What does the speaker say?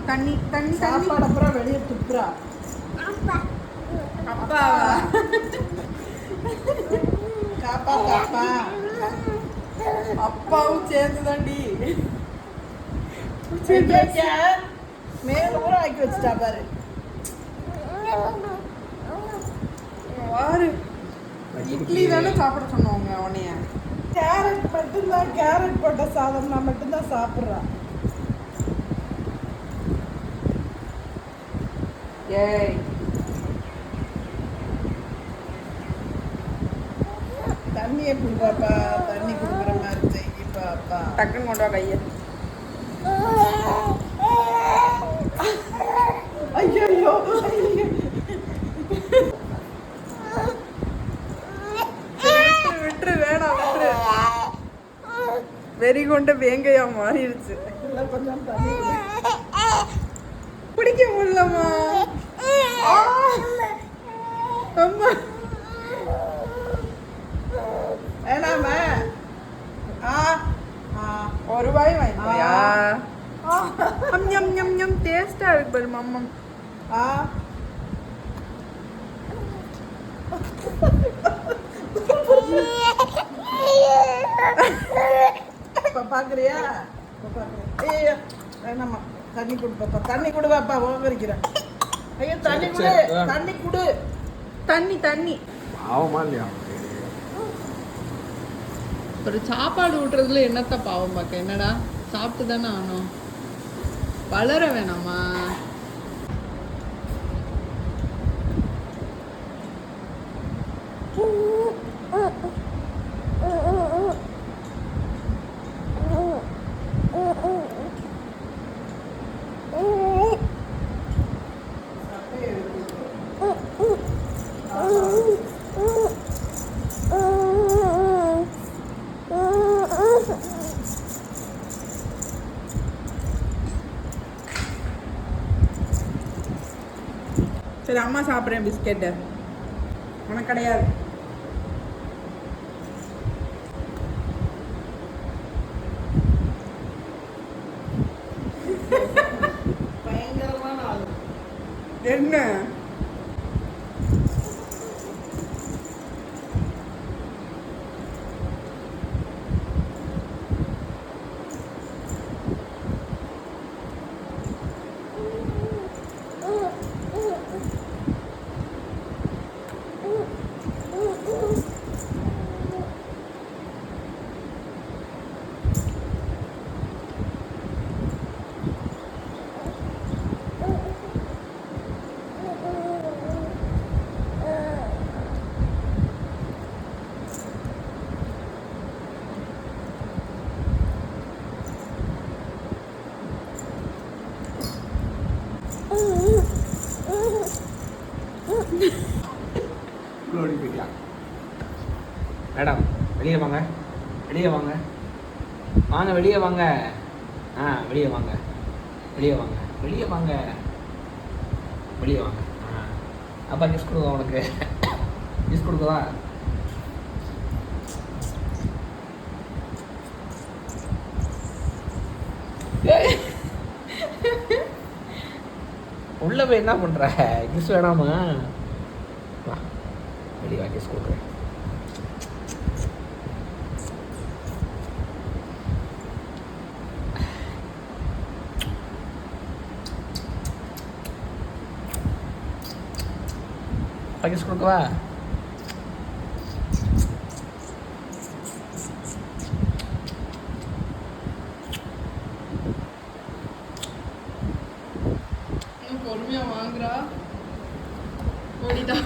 தண்ணி தண்ணி சாப்பாடு அப்புறம் வெளியே துப்புறா. அப்பாவா? காப்பா காப்பா அப்பாவும் சேர்ந்து தாண்டி மேல ஊற ஆக்கி வச்சுட்டா பாரு. வாரு இட்லி தானே சாப்பிட சொன்னவங்க உன்னைய. கேரட் மட்டும்தான், கேரட் போட்ட சாதம்னா மட்டும்தான் சாப்பிட்றா. ஏய் தண்ணியை கொடுப்பாப்பா, தண்ணி கொடுக்குற மாதிரி செய்யிப்பாப்பா. டக்குன்னு கொண்டு வா கையை. ஐயோ விட்டுரு வேணாம் விட்டுரு. வெறி கொண்ட வேங்கையா மாறிடுச்சு. கொஞ்சம் தண்ணி பிடிக்க முடியலம்மா. அம்மா வேணாமா? ஒரு ரூபாய் வாங்கிக்கோயா? டேஸ்டா இருக்கு பாரு மம்மம். பாக்குறியா? வேணாமா, தண்ணி கொடு பாப்பா, தண்ணி கொடு பாப்பா, ஓவரிக்கிறேன். ஐயோ தண்ணி கொடு, தண்ணி கொடு. தண்ணி தண்ணி பாவமா இல்லையா? ஒரு சாப்பாடு ஊட்டுறதுல என்னத்த பாவம் பார்க்க? என்னடா சாப்பிட்டு தானே ஆகணும். வளர வேணாமா? சரி அம்மா சாப்பிட்றேன் பிஸ்கெட்டு, உனக்கு கிடையாது. பயங்கரமான ஆளு. என்ன மேடம் வெளியே வாங்க, வெளியே வாங்க, வாங்க வெளியே வாங்க. வெளியே வாங்க, வெளியே வாங்க, வெளியே வாங்க, வெளியே வாங்க. அப்பா கிஸ் கொடுங்க, உனக்கு கிஸ் கொடுக்கவா? உள்ள போய் என்ன பண்ற? கிஸ் வேணாமா? வா வெளியே வா, கிஸ் கொடுக்குறேன். கிஸ் கொடுக்கவா? பொறுமையா வாங்குறா. ஓடிட்டா.